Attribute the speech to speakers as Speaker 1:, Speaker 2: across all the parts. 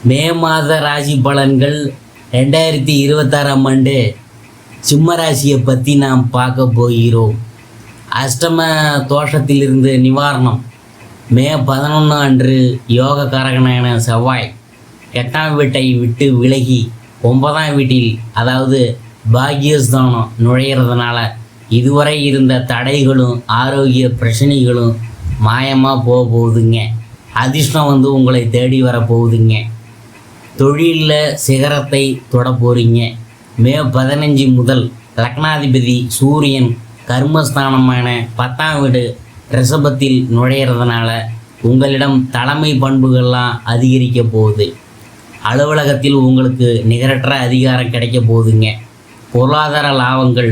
Speaker 1: மே மாத ராசி பலன்கள் 2026ஆம் ஆண்டு சிம்ம ராசியை பற்றி நாம் பார்க்க போகிறோம். அஷ்டம தோஷத்திலிருந்து நிவாரணம். மே 11 அன்று யோக காரகனான செவ்வாய் 8ஆம் வீட்டை விட்டு விலகி 9ஆம் வீட்டில், அதாவது பாக்கியஸ்தானம் நுழையிறதுனால இதுவரை இருந்த தடைகளும் ஆரோக்கிய பிரச்சனைகளும் மாயமாக போகுதுங்க. அதிர்ஷ்டம் உங்களை தேடி வர போகுதுங்க. தொழிலில் சிகரத்தை தொட போகிறீங்க. மே 15 முதல் லக்னாதிபதி சூரியன் கர்மஸ்தானமான 10ஆம் வீடு ரிஷபத்தில் நுழையிறதுனால உங்களிடம் தலைமை பண்புகள்லாம் அதிகரிக்க போகுது. அலுவலகத்தில் உங்களுக்கு நிகரற்ற அதிகாரம் கிடைக்க போகுதுங்க. பொருளாதார லாபங்கள்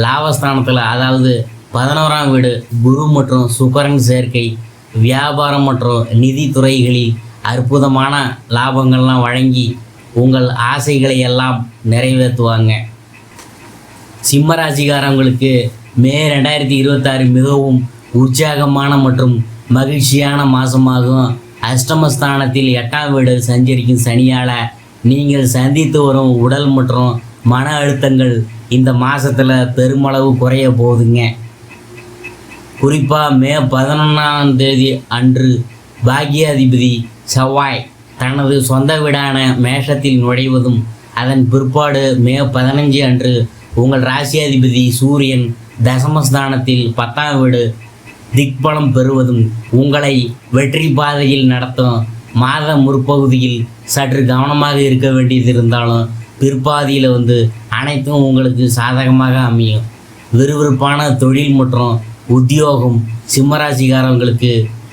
Speaker 1: லாபஸ்தானத்தில், அதாவது 11ஆம் வீடு குரு மற்றும் சுக்கிரன் சேர்க்கை வியாபாரம் மற்றும் நிதித்துறைகளில் அற்புதமான லாபங்கள்லாம் வழங்கி உங்கள் ஆசைகளை எல்லாம் நிறைவேற்றுவாங்க. சிம்ம ராசிக்காரங்களுக்கு மே 2026 மிகவும் உற்சாகமான மற்றும் மகிழ்ச்சியான மாதமாகும். அஷ்டமஸ்தானத்தில் 8ஆம் வீடு சஞ்சரிக்கும் சனியால் நீங்கள் சந்தித்து வரும் உடல் மற்றும் மன அழுத்தங்கள் இந்த மாதத்தில் பெருமளவு குறைய போகுதுங்க. குறிப்பாக மே 11ஆம் தேதி அன்று பாக்கியாதிபதி செவ்வாய் தனது சொந்த வீடான மேஷத்தில் நுழைவதும், அதன் பிற்பாடு மே 15 அன்று உங்கள் ராசியாதிபதி சூரியன் தசமஸ்தானத்தில் 10ஆம் வீடு திக்பலம் பெறுவதும் உங்களை வெற்றி பாதையில் நடத்தும். மாத முற்பகுதியில் சற்று கவனமாக இருக்க வேண்டியது இருந்தாலும் பிற்பாதியில் அனைத்தும் உங்களுக்கு சாதகமாக அமையும். விறுவிறுப்பான தொழில் மற்றும் உத்தியோகம் சிம்மராசிக்காரங்களுக்கு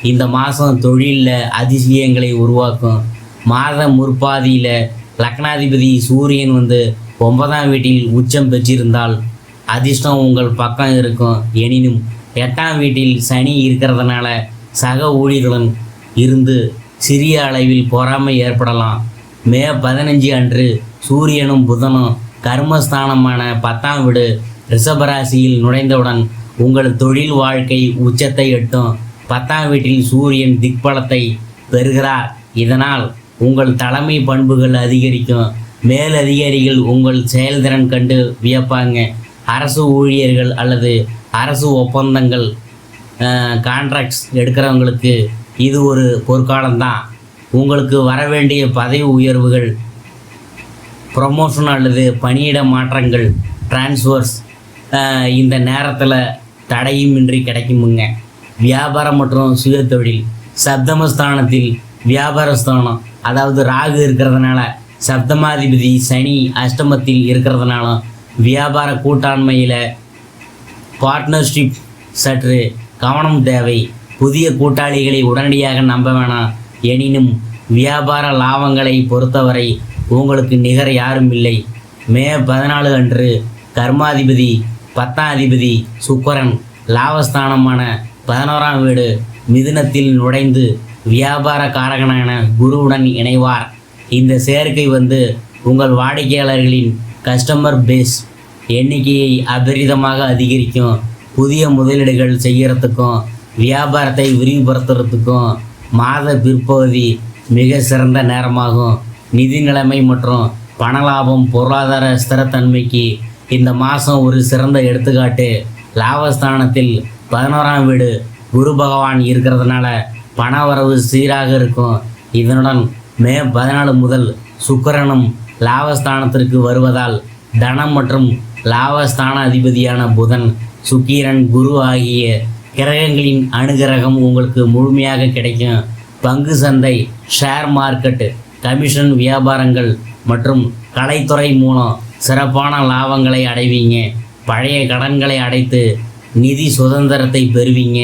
Speaker 1: இந்த மாதம் தொழிலில் அதிசயங்களை உருவாக்கும். மாத முற்பாதியில் லக்னாதிபதி சூரியன் 9ஆம் வீட்டில் உச்சம் பெற்றிருந்தால் அதிர்ஷ்டம் உங்கள் பக்கம் இருக்கும். எனினும் 8ஆம் வீட்டில் சனி இருக்கிறதுனால சக ஊழியர்களுடன் இருந்து சிறிய அளவில் பொறாமை ஏற்படலாம். மே 15 அன்று சூரியனும் புதனும் கர்மஸ்தானமான 10ஆம் வீடு ரிஷபராசியில் நுழைந்தவுடன் உங்கள் தொழில் வாழ்க்கை உச்சத்தை எட்டும். 10ஆம் வீட்டில் சூரியன் திக்பலத்தை பெறுகிறார். இதனால் உங்கள் தலைமை பண்புகள் அதிகரிக்கும். மேலதிகாரிகள் உங்கள் செயல்திறன் கண்டு வியப்பாங்க. அரசு ஊழியர்கள் அல்லது அரசு ஒப்பந்தங்கள் கான்ட்ராக்ட்ஸ் எடுக்கிறவங்களுக்கு இது ஒரு பொற்காலம்தான். உங்களுக்கு வரவேண்டிய பதவி உயர்வுகள், ப்ரொமோஷன் அல்லது பணியிட மாற்றங்கள், டிரான்ஸ்ஃபர்ஸ் இந்த நேரத்தில் தடையுமின்றி கிடைக்குமுங்க. வியாபாரம் மற்றும் சுய தொழில் சப்தமஸ்தானத்தில் வியாபாரஸ்தானம், அதாவது ராகு இருக்கிறதுனால சப்தமாதிபதி சனி அஷ்டமத்தில் இருக்கிறதுனால வியாபார கூட்டாண்மையில் பார்ட்னர்ஷிப் சற்று கவனம் தேவை. புதிய கூட்டாளிகளை உடனடியாக நம்ப வேணாம். எனினும் வியாபார லாபங்களை பொறுத்தவரை உங்களுக்கு நிகர் யாரும் இல்லை. மே 14 அன்று கர்மாதிபதி 10ஆம் அதிபதி சுக்கிரன் லாபஸ்தானமான 11ஆம் வீடு மிதுனத்தில் நுழைந்து வியாபார காரகனான குருவுடன் இணைவார். இந்த சேர்க்கை உங்கள் வாடிக்கையாளர்களின் கஸ்டமர் பேஸ் எண்ணிக்கையை அபரிதமாக அதிகரிக்கும். புதிய முதலீடுகள் செய்கிறதுக்கும் வியாபாரத்தை விரிவுபடுத்துறதுக்கும் மாத பிற்பகுதி மிக சிறந்த நேரமாகும். நிதி நிலைமை மற்றும் பணலாபம் பொருளாதார ஸ்திரத்தன்மைக்கு இந்த மாதம் ஒரு சிறந்த எடுத்துக்காட்டு. லாபஸ்தானத்தில் 11ஆம் வீடு குரு பகவான் இருக்கிறதுனால பணவரவு சீராக இருக்கும். இதனுடன் மே 14 முதல் சுக்கிரனும் லாபஸ்தானத்திற்கு வருவதால் தனம் மற்றும் லாபஸ்தான அதிபதியான புதன், சுக்கிரன், குரு ஆகிய கிரகங்களின் அனுகிரகம் உங்களுக்கு முழுமையாக கிடைக்கும். பங்கு சந்தை, ஷேர் மார்க்கெட், கமிஷன் வியாபாரங்கள் மற்றும் கலைத்துறை மூலம் சிறப்பான லாபங்களை அடைவீங்க. பழைய கடன்களை அடைத்து நிதி சுதந்திரத்தை பெறுவீங்க.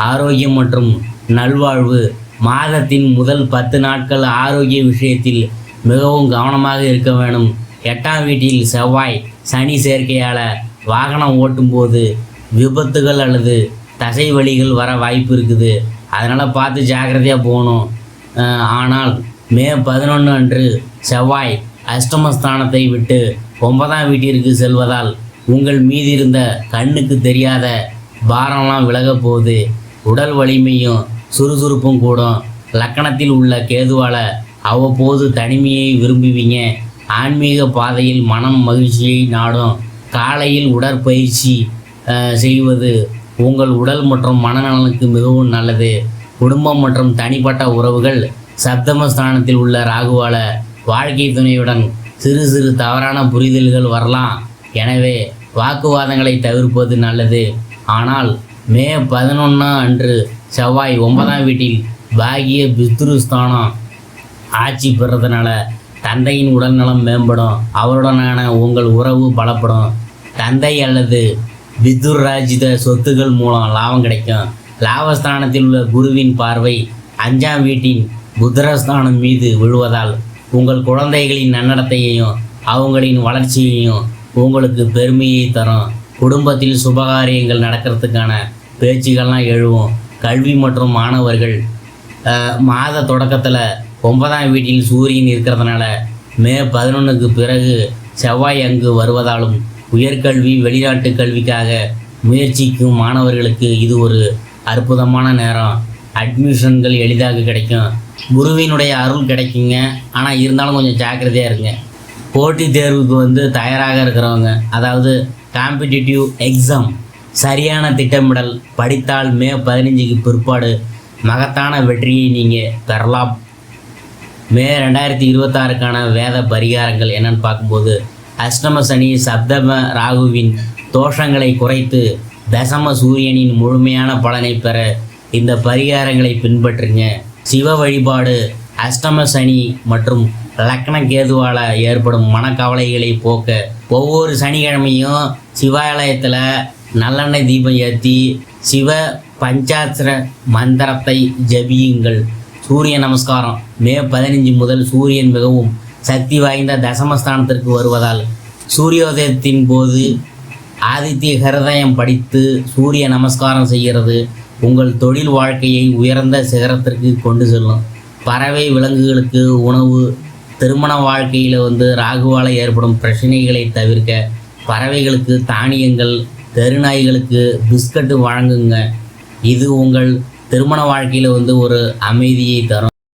Speaker 1: ஆரோக்கியம் மற்றும் நல்வாழ்வு. மாதத்தின் முதல் 10 நாட்கள் ஆரோக்கிய விஷயத்தில் மிகவும் கவனமாக இருக்க வேணும். 8ஆம் வீட்டில் செவ்வாய் சனி சேர்க்கையால் வாகனம் ஓட்டும்போது விபத்துகள் அல்லது தசை வலிகள் வர வாய்ப்பு இருக்குது. அதனால் பார்த்து ஜாக்கிரதையாக போகணும். ஆனால் மே 11 அன்று செவ்வாய் அஷ்டமஸ்தானத்தை விட்டு 9ஆம் வீட்டிற்கு செல்வதால் உங்கள் மீது இருந்த கண்ணுக்கு தெரியாத பாரம்லாம் விலக போகுது. உடல் வலிமையும் சுறுசுறுப்பும் கூடும். லக்கணத்தில் உள்ள கேதுவால் அவ்வப்போது தனிமையை விரும்புவீங்க. ஆன்மீக பாதையில் மனம் மகிழ்ச்சியை நாடும். காலையில் உடற்பயிற்சி செய்வது உங்கள் உடல் மற்றும் மனநலனுக்கு மிகவும் நல்லது. குடும்பம் மற்றும் தனிப்பட்ட உறவுகள் சப்தமஸ்தானத்தில் உள்ள ராகுவால வாழ்க்கை துணையுடன் சிறு சிறு தவறான புரிதல்கள் வரலாம். எனவே வாக்குவாதங்களை தவிர்ப்பது நல்லது. ஆனால் மே 11 அன்று செவ்வாய் 9ஆம் வீட்டில் பாகிய பித்ருஸ்தானம் ஆட்சி பெறதுனால தந்தையின் உடல்நலம் மேம்படும். அவருடனான உங்கள் உறவு பலப்படும். தந்தை அல்லது பிதுராஜித சொத்துக்கள் மூலம் லாபம் கிடைக்கும். லாபஸ்தானத்தில் உள்ள குருவின் பார்வை 5ஆம் வீட்டின் புத்திரஸ்தானம் மீது விழுவதால் உங்கள் குழந்தைகளின் நன்னடத்தையையும் அவங்களின் வளர்ச்சியையும் உங்களுக்கு பெருமையை தரும். குடும்பத்தில் சுபகாரியங்கள் நடக்கிறதுக்கான பேச்சுகள்லாம் எழுவும். கல்வி மற்றும் மாணவர்கள் மாத தொடக்கத்தில் 9ஆம் வீட்டில் சூரியன் இருக்கிறதுனால மே 11க்கு பிறகு செவ்வாய் அங்கு வருவதாலும் உயர்கல்வி வெளிநாட்டு கல்விக்காக முயற்சிக்கும் மாணவர்களுக்கு இது ஒரு அற்புதமான நேரம். அட்மிஷன்கள் எளிதாக கிடைக்கும். குருவினுடைய அருள் கிடைக்குங்க. ஆனால் இருந்தாலும் கொஞ்சம் ஜாக்கிரதையாக இருங்க. போட்டித் தேர்வுக்கு தயாராக இருக்கிறவங்க, அதாவது காம்படிட்டிவ் எக்ஸாம், சரியான திட்டமிடல் படித்தால் மே 15க்கு பிற்பாடு மகத்தான வெற்றியை நீங்கள் பெறலாம். மே 2026க்கான வேத பரிகாரங்கள் என்னன்னு பார்க்கும்போது, அஷ்டம சனி சப்தம ராகுவின் தோஷங்களை குறைத்து தசம சூரியனின் முழுமையான பலனை பெற இந்த பரிகாரங்களை பின்பற்றுங்க. சிவ வழிபாடு அஷ்டம சனி மற்றும் லக்ன கேதுவால் ஏற்படும் மனக்கவலைகளை போக்க ஒவ்வொரு சனிக்கிழமையும் சிவாலயத்தில் நல்லெண்ணெய் தீபம் ஏற்றி சிவ பஞ்சாட்சர மந்திரத்தை ஜபியுங்கள். சூரிய நமஸ்காரம் மே 15 முதல் சூரியன் மிகவும் சக்தி வாய்ந்த தசமஸ்தானத்திற்கு வருவதால் சூரியோதயத்தின் போது ஆதித்ய ஹிருதயம் படித்து சூரிய நமஸ்காரம் செய்கிறது உங்கள் தொழில் வாழ்க்கையை உயர்ந்த சிகரத்திற்கு கொண்டு செல்லும். பறவை விலங்குகளுக்கு உணவு, திருமண வாழ்க்கையில் ராகுவால் ஏற்படும் பிரச்சனைகளை தவிர்க்க பறவைகளுக்கு தானியங்கள், தெருநாய்களுக்கு பிஸ்கட்டு வழங்குங்க. இது உங்கள் திருமண வாழ்க்கையில் ஒரு அமைதியை தரும்.